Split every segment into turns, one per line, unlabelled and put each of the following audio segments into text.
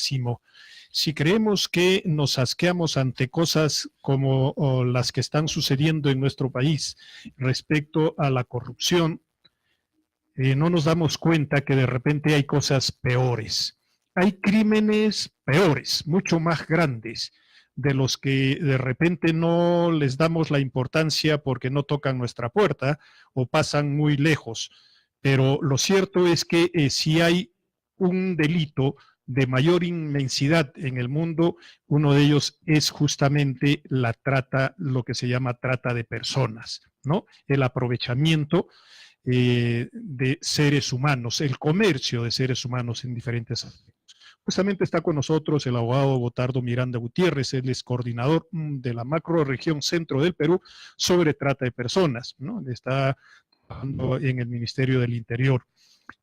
gravísimo. Si creemos que nos asqueamos ante cosas como las que están sucediendo en nuestro país respecto a la corrupción, no nos damos cuenta que de repente hay cosas peores. Hay crímenes peores, mucho más grandes, de los que de repente no les damos la importancia porque no tocan nuestra puerta o pasan muy lejos. Pero lo cierto es que si hay un delito de mayor inmensidad en el mundo, uno de ellos es justamente la trata, lo que se llama trata de personas, ¿no? El aprovechamiento de seres humanos, el comercio de seres humanos en diferentes aspectos. Justamente está con nosotros el abogado Gotardo Miranda Gutiérrez, él es coordinador de la macroregión centro del Perú sobre trata de personas, ¿no? Está trabajando en el Ministerio del Interior.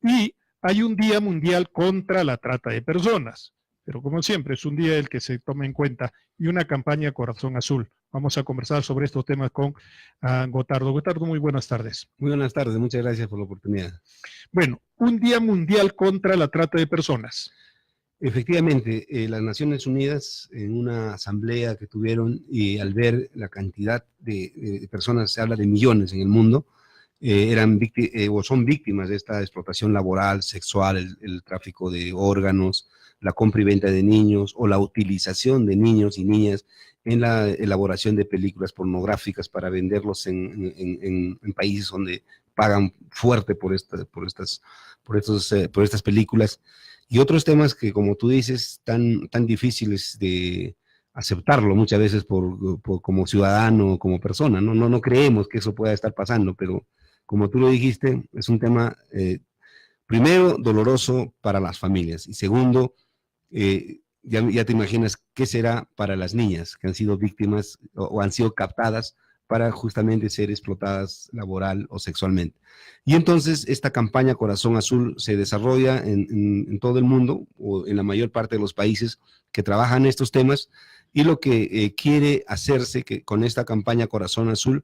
Y hay un Día Mundial contra la Trata de Personas, pero como siempre es un día el que se toma en cuenta y una campaña Corazón Azul. Vamos a conversar sobre estos temas con Gotardo. Gotardo, muy buenas tardes.
Muy buenas tardes, muchas gracias por la oportunidad.
Bueno, un Día Mundial contra la Trata de Personas.
Efectivamente, las Naciones Unidas en una asamblea que tuvieron y al ver la cantidad de personas, se habla de millones en el mundo, o son víctimas de esta explotación laboral, sexual, el tráfico de órganos, la compra y venta de niños o la utilización de niños y niñas en la elaboración de películas pornográficas para venderlos en países donde pagan fuerte por estas películas. Y otros temas que, como tú dices, tan difíciles de aceptarlo muchas veces como ciudadano, como persona, ¿no? No creemos que eso pueda estar pasando, pero como tú lo dijiste, es un tema, primero, doloroso para las familias, y segundo, ya te imaginas qué será para las niñas que han sido víctimas o han sido captadas para justamente ser explotadas laboral o sexualmente. Y entonces esta campaña Corazón Azul se desarrolla en todo el mundo, o en la mayor parte de los países que trabajan estos temas, y lo que quiere hacerse con esta campaña Corazón Azul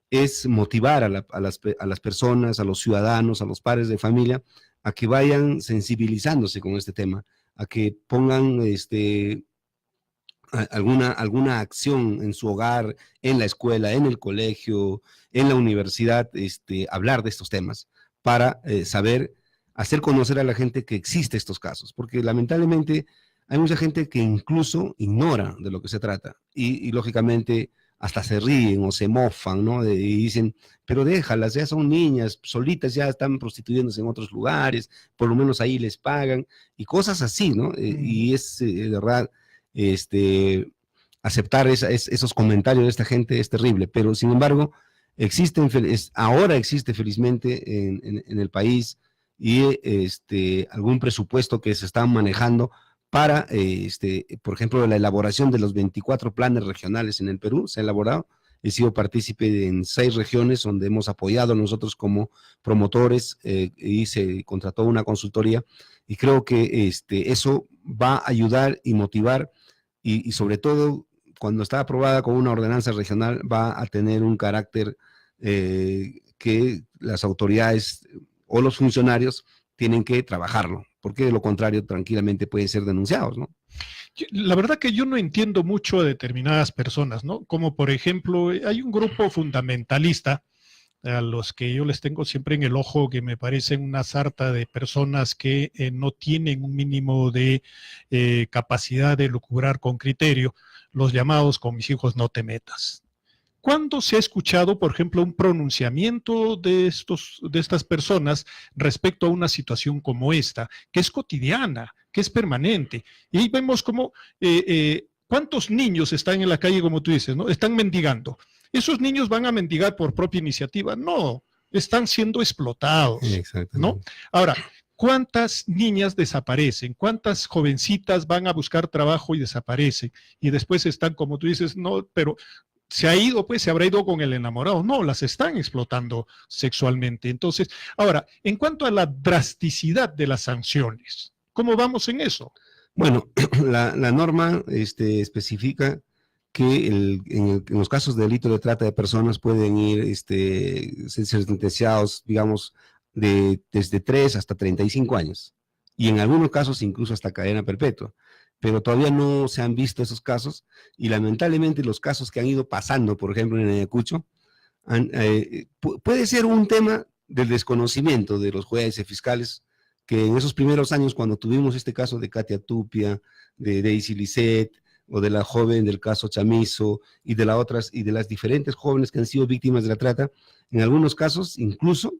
es motivar a las personas, a los ciudadanos, a los padres de familia, a que vayan sensibilizándose con este tema, a que pongan alguna acción en su hogar, en la escuela, en el colegio, en la universidad, hablar de estos temas para saber, hacer conocer a la gente que existen estos casos, porque lamentablemente hay mucha gente que incluso ignora de lo que se trata y lógicamente hasta se ríen o se mofan, ¿no? Y dicen, pero déjalas, ya son niñas, solitas ya están prostituyéndose en otros lugares, por lo menos ahí les pagan, y cosas así, ¿no? Y es de verdad, aceptar esos comentarios de esta gente es terrible, pero sin embargo, ahora existe felizmente en el país y algún presupuesto que se está manejando para, por ejemplo, la elaboración de los 24 planes regionales en el Perú. Se ha elaborado, he sido partícipe en 6 regiones donde hemos apoyado nosotros como promotores, y se contrató una consultoría, y creo que eso va a ayudar y motivar, y sobre todo, cuando está aprobada con una ordenanza regional, va a tener un carácter que las autoridades o los funcionarios tienen que trabajarlo, porque de lo contrario tranquilamente pueden ser denunciados, ¿no?
La verdad que yo no entiendo mucho a determinadas personas, ¿no? Como por ejemplo, hay un grupo fundamentalista a los que yo les tengo siempre en el ojo, que me parecen una sarta de personas que no tienen un mínimo de capacidad de lucubrar con criterio, los llamados "con mis hijos no te metas". ¿Cuándo se ha escuchado, por ejemplo, un pronunciamiento de estas personas respecto a una situación como esta, que es cotidiana, que es permanente? Y ahí vemos cómo cuántos niños están en la calle, como tú dices, ¿no? Están mendigando. ¿Esos niños van a mendigar por propia iniciativa? No, están siendo explotados, ¿no? Ahora, ¿cuántas niñas desaparecen? ¿Cuántas jovencitas van a buscar trabajo y desaparecen? Y después están, como tú dices, no, pero se ha ido, pues se habrá ido con el enamorado. No, las están explotando sexualmente. Entonces, ahora, en cuanto a la drasticidad de las sanciones, ¿cómo vamos en eso?
Bueno, la norma especifica que en los casos de delito de trata de personas pueden ser sentenciados, digamos, desde 3 hasta 35 años, y en algunos casos incluso hasta cadena perpetua. pero todavía no se han visto esos casos, y lamentablemente los casos que han ido pasando, por ejemplo, en Ayacucho, puede ser un tema del desconocimiento de los jueces y fiscales, que en esos primeros años, cuando tuvimos este caso de Katia Tupia, de Daisy Lisset, o de la joven del caso Chamizo, y de las diferentes jóvenes que han sido víctimas de la trata, en algunos casos incluso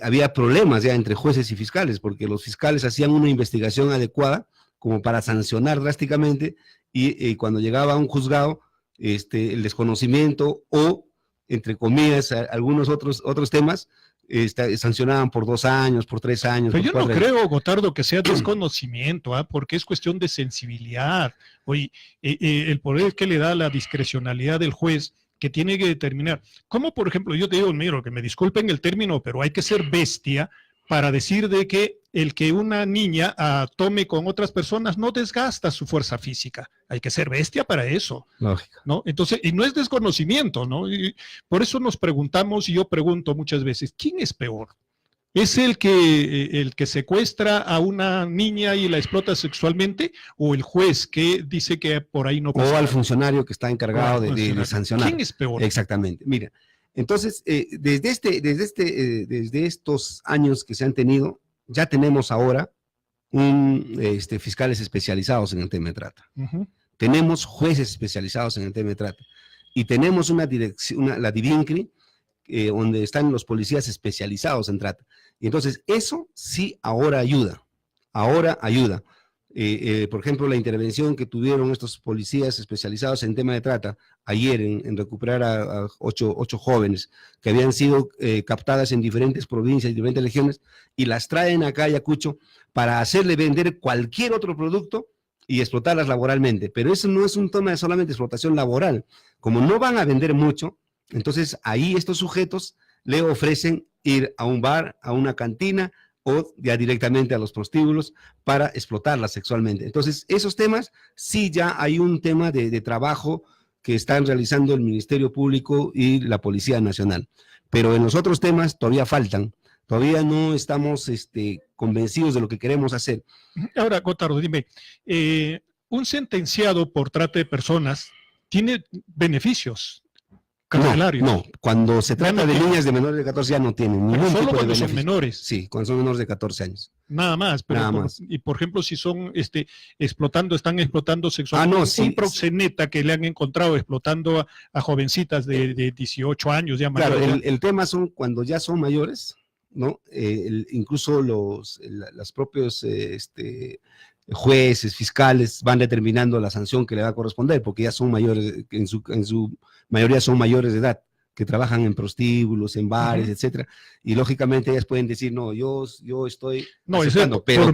había problemas ya entre jueces y fiscales, porque los fiscales hacían una investigación adecuada como para sancionar drásticamente, y cuando llegaba a un juzgado, el desconocimiento o, entre comillas, algunos otros temas, sancionaban por 2 años, por 3 años.
Pero
por
yo no
4 años.
creo, Gotardo, que sea desconocimiento, porque es cuestión de sensibilidad. Oye, el poder que le da la discrecionalidad del juez, que tiene que determinar. Como, por ejemplo, yo te digo, miro, que me disculpen el término, pero hay que ser bestia para decir de que el que una niña tome con otras personas no desgasta su fuerza física. Hay que ser bestia para eso.
Lógico.
¿No? Entonces, y no es desconocimiento, ¿no? Y por eso nos preguntamos, y yo pregunto muchas veces, ¿quién es peor? ¿Es el que secuestra a una niña y la explota sexualmente, o el juez que dice que por ahí no pasa
O al
nada?
funcionario que está encargado de sancionar.
¿Quién es peor?
Exactamente. Mira, entonces, desde estos años que se han tenido, ya tenemos ahora fiscales especializados en el tema de trata. Tenemos jueces especializados en el tema de trata. Y tenemos una dirección, la DIVINCRI, donde están los policías especializados en trata. Y entonces, eso sí ahora ayuda. Ahora ayuda. Por ejemplo, la intervención que tuvieron estos policías especializados en tema de trata ayer en recuperar a 8 jóvenes que habían sido captadas en diferentes provincias y diferentes regiones, y las traen acá a Ayacucho para hacerle vender cualquier otro producto y explotarlas laboralmente. Pero eso no es un tema de solamente explotación laboral. Como no van a vender mucho, entonces ahí estos sujetos le ofrecen ir a un bar, a una cantina, o ya directamente a los prostíbulos para explotarlas sexualmente. Entonces, esos temas, sí ya hay un tema de trabajo que están realizando el Ministerio Público y la Policía Nacional. Pero en los otros temas todavía faltan. Todavía no estamos convencidos de lo que queremos hacer.
Ahora, Gotardo, dime, un sentenciado por trata de personas tiene beneficios carcelarios.
No, cuando se trata de niñas de menores de 14 ya no tienen ningún tipo de beneficio.
Solo cuando son menores.
Sí, cuando son menores de 14 años.
Nada más. Pero
Nada más.
Y por ejemplo, si son están explotando sexualmente,
no, sí,
un proxeneta que le han encontrado explotando a jovencitas de 18 años ya mayores.
Claro, el tema son cuando ya son mayores, ¿no? Incluso los propios jueces, fiscales van determinando la sanción que le va a corresponder, porque ya son mayores, en su mayoría son mayores de edad, que trabajan en prostíbulos, en bares, etcétera, y lógicamente ellas pueden decir, no, yo estoy
aceptando, pero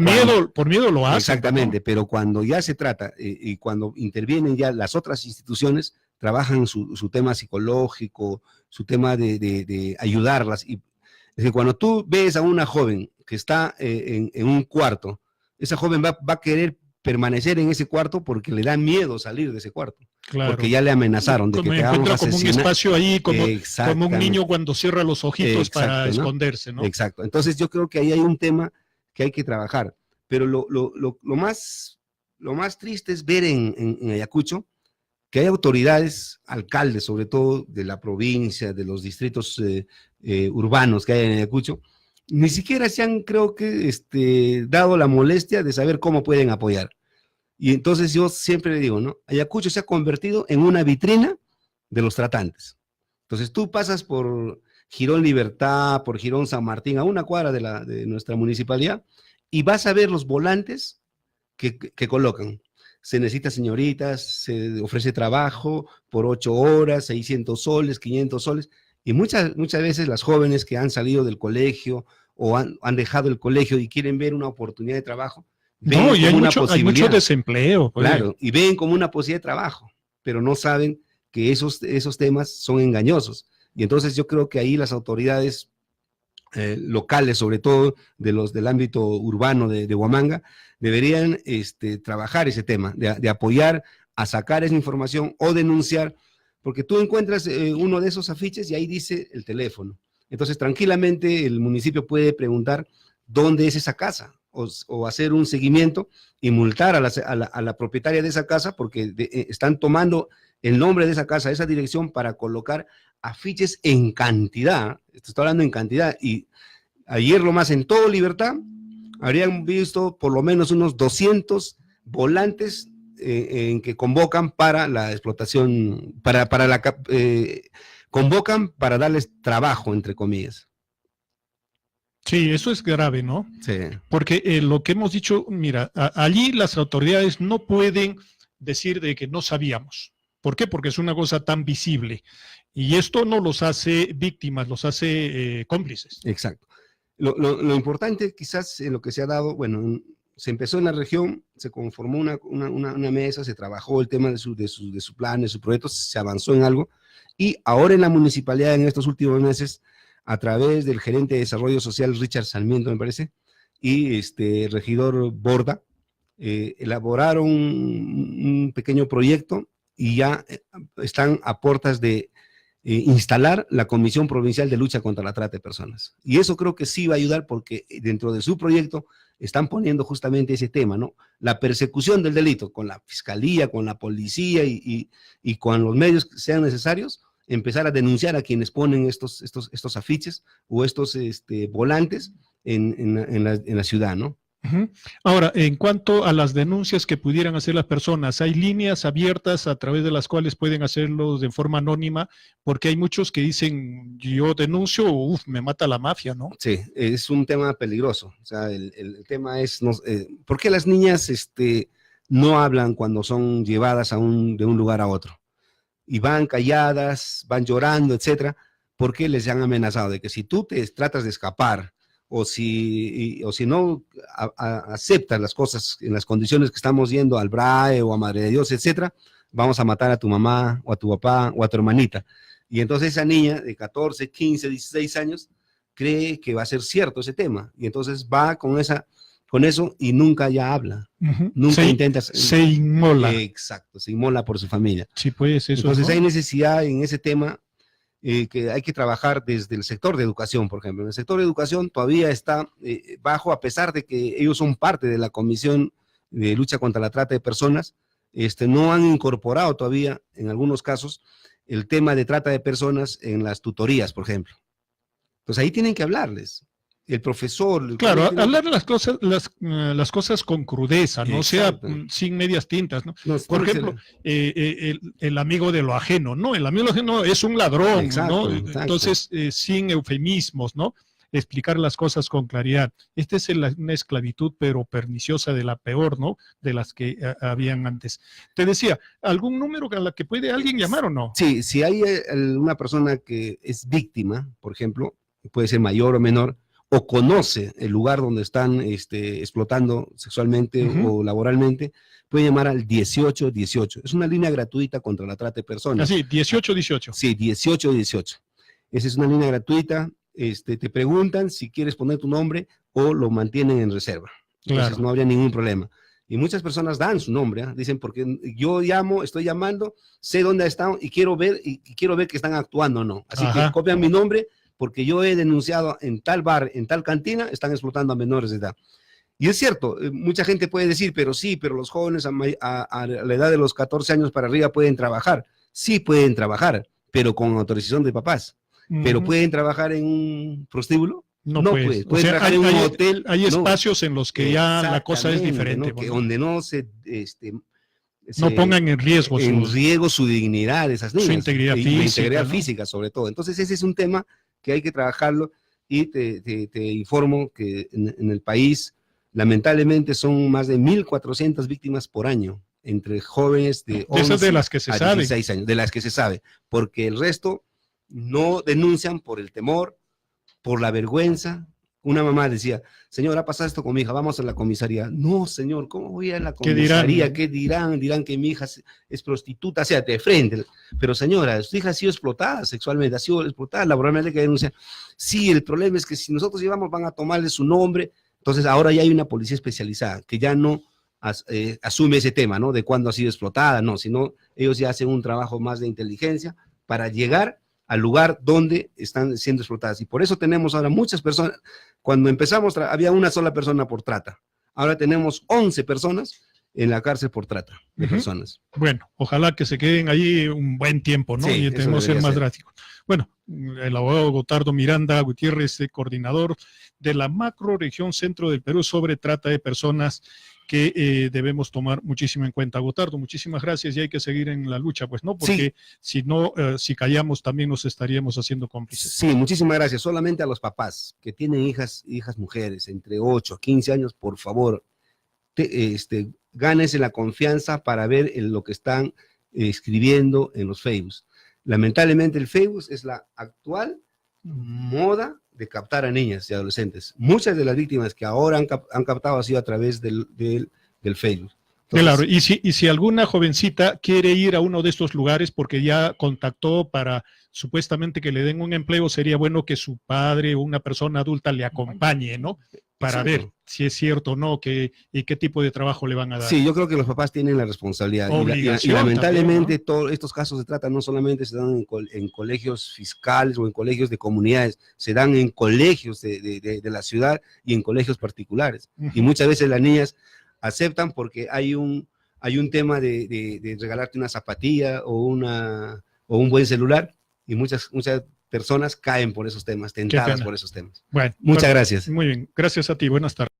por miedo lo hacen.
Exactamente, ¿no? Pero cuando ya se trata, y cuando intervienen ya las otras instituciones, trabajan su tema psicológico, su tema de ayudarlas, y es decir, cuando tú ves a una joven que está en un cuarto, esa joven va a querer permanecer en ese cuarto porque le da miedo salir de ese cuarto. Claro. Porque ya le amenazaron de que te vamos a asesinar.
Como un espacio ahí, como un niño cuando cierra los ojitos para esconderse, ¿no?
Exacto. Entonces yo creo que ahí hay un tema que hay que trabajar. Pero lo más triste es ver en Ayacucho que hay autoridades, alcaldes sobre todo de la provincia, de los distritos urbanos que hay en Ayacucho, ni siquiera se han, creo que, dado la molestia de saber cómo pueden apoyar. Y entonces yo siempre le digo, ¿no? Ayacucho se ha convertido en una vitrina de los tratantes. Entonces tú pasas por Girón Libertad, por Girón San Martín, a una cuadra de nuestra municipalidad, y vas a ver los volantes que colocan. Se necesita señoritas, se ofrece trabajo por 8 horas, 600 soles, 500 soles, y muchas veces las jóvenes que han salido del colegio o han dejado el colegio y quieren ver una oportunidad de trabajo,
no, y hay mucho desempleo.
Pues. Claro, y ven como una posibilidad de trabajo, pero no saben que esos temas son engañosos. Y entonces yo creo que ahí las autoridades locales, sobre todo del ámbito urbano de Huamanga, deberían trabajar ese tema, de apoyar a sacar esa información o denunciar, porque tú encuentras uno de esos afiches y ahí dice el teléfono. Entonces tranquilamente el municipio puede preguntar dónde es esa casa, o hacer un seguimiento y multar a la propietaria de esa casa porque están tomando el nombre de esa casa, esa dirección, para colocar afiches en cantidad. Estoy hablando en cantidad. Y ayer lo más en todo Libertad, habrían visto por lo menos unos 200 volantes en que convocan para la explotación, convocan para darles trabajo, entre comillas.
Sí, eso es grave, ¿no?
Sí.
Porque lo que hemos dicho, mira, allí las autoridades no pueden decir de que no sabíamos. ¿Por qué? Porque es una cosa tan visible. Y esto no los hace víctimas, los hace cómplices.
Exacto. Lo importante quizás en lo que se ha dado, bueno, se empezó en la región, se conformó una mesa, se trabajó el tema de su plan, de su proyecto, se avanzó en algo, y ahora en la municipalidad, en estos últimos meses, a través del gerente de desarrollo social, Richard Sarmiento, me parece, y el regidor Borda, elaboraron un pequeño proyecto y ya están a puertas de instalar la Comisión Provincial de Lucha contra la Trata de Personas. Y eso creo que sí va a ayudar porque dentro de su proyecto están poniendo justamente ese tema, ¿no? La persecución del delito con la fiscalía, con la policía y con los medios que sean necesarios, empezar a denunciar a quienes ponen estos afiches o estos volantes en la ciudad, ¿no?
Ahora, en cuanto a las denuncias que pudieran hacer las personas, ¿hay líneas abiertas a través de las cuales pueden hacerlo de forma anónima? Porque hay muchos que dicen, yo denuncio, me mata la mafia, ¿no?
Sí, es un tema peligroso. O sea, el tema es, ¿por qué las niñas no hablan cuando son llevadas de un lugar a otro? Y van calladas, van llorando, etcétera, porque les han amenazado de que si tú te tratas de escapar, o si no aceptas las cosas en las condiciones que estamos yendo al BRAE o a Madre de Dios, etcétera, vamos a matar a tu mamá o a tu papá o a tu hermanita. Y entonces esa niña de 14, 15, 16 años cree que va a ser cierto ese tema. Y entonces va con eso y nunca ya habla. Nunca intenta.
Se inmola.
Exacto, se inmola por su familia.
Sí, pues eso.
Entonces
¿no?
hay necesidad en ese tema que hay que trabajar desde el sector de educación, por ejemplo. En el sector de educación todavía está bajo, a pesar de que ellos son parte de la Comisión de Lucha contra la Trata de Personas, no han incorporado todavía, en algunos casos, el tema de trata de personas en las tutorías, por ejemplo. Entonces ahí tienen que hablarles. El profesor...
Claro, hablar las cosas con crudeza, no sea sin medias tintas, ¿no? Por ejemplo, el amigo de lo ajeno, ¿no? El amigo de lo ajeno es un ladrón,
exacto,
¿no?
Exacto.
Entonces, sin eufemismos, ¿no? Explicar las cosas con claridad. Esta es una esclavitud, pero perniciosa, de la peor, ¿no? De las que habían antes. Te decía, ¿algún número a la que puede alguien llamar o no?
Sí, si hay una persona que es víctima, por ejemplo, puede ser mayor o menor, o conoce el lugar donde están explotando sexualmente o laboralmente, puede llamar al 1818. Es una línea gratuita contra la trata de personas.
Así, 1818.
Sí, 1818. Esa es una línea gratuita. Te preguntan si quieres poner tu nombre o lo mantienen en reserva. Entonces claro, no habría ningún problema. Y muchas personas dan su nombre, dicen, porque yo estoy llamando, sé dónde están y quiero ver que están actuando o no. Así que copian mi nombre, porque yo he denunciado en tal bar, en tal cantina, están explotando a menores de edad. Y es cierto, mucha gente puede decir, pero los jóvenes a la edad de los 14 años para arriba pueden trabajar. Sí pueden trabajar, pero con autorización de papás. Pero ¿pueden trabajar en un prostíbulo?
No puede.
Pueden trabajar en un hotel.
Hay espacios en los que ya la cosa es diferente.
¿no? Donde no
no pongan en riesgo
su dignidad, esas niñas.
Su integridad física.
Integridad física, sobre todo. Entonces ese es un tema que hay que trabajarlo, y te informo que en el país lamentablemente son más de 1.400 víctimas por año, entre jóvenes de 11
de las que se
a 16 años, de las que se sabe, porque el resto no denuncian por el temor, por la vergüenza. Una mamá decía, señor, ha pasado esto con mi hija, vamos a la comisaría. No, señor, ¿cómo voy a la comisaría? ¿Qué dirán? Dirán que mi hija es prostituta, o sea, de frente. Pero señora, su hija ha sido explotada sexualmente, ha sido explotada laboralmente, que denuncia. Sí, el problema es que si nosotros llevamos, van a tomarle su nombre. Entonces ahora ya hay una policía especializada que ya no asume ese tema, ¿no? De cuándo ha sido explotada, no, sino ellos ya hacen un trabajo más de inteligencia para llegar al lugar donde están siendo explotadas. Y por eso tenemos ahora muchas personas. Cuando empezamos, había una sola persona por trata. ahora tenemos 11 personas en la cárcel por trata de personas.
Bueno, ojalá que se queden ahí un buen tiempo, ¿no?
Sí,
Y
eso
tenemos que ser
debería
más
ser.
drásticos. Bueno, el abogado Gotardo Miranda Gutiérrez, coordinador de la macroregión centro del Perú sobre trata de personas que debemos tomar muchísimo en cuenta. Gotardo, muchísimas gracias y hay que seguir en la lucha, pues, ¿no? Porque si no, si callamos también nos estaríamos haciendo cómplices.
Sí, muchísimas gracias. Solamente a los papás que tienen hijas mujeres entre 8 a 15 años, por favor, gánense la confianza para ver lo que están escribiendo en los Facebooks. Lamentablemente el Facebook es la actual moda de captar a niñas y adolescentes. Muchas de las víctimas que ahora han captado ha sido a través del Facebook. Entonces,
claro, y si alguna jovencita quiere ir a uno de estos lugares porque ya contactó para supuestamente que le den un empleo, sería bueno que su padre o una persona adulta le acompañe, ¿no? Para ver si es cierto o no, y qué tipo de trabajo le van a dar.
Sí, yo creo que los papás tienen la responsabilidad.
Obligación
y lamentablemente
también, ¿no?
todos estos casos de trata no solamente se dan en colegios fiscales o en colegios de comunidades, se dan en colegios de la ciudad y en colegios particulares. Y muchas veces las niñas aceptan porque hay un tema de regalarte una zapatilla o un buen celular, y muchas personas caen por esos temas, tentadas por esos temas.
Bueno,
muchas gracias.
Muy bien, gracias a ti, buenas tardes.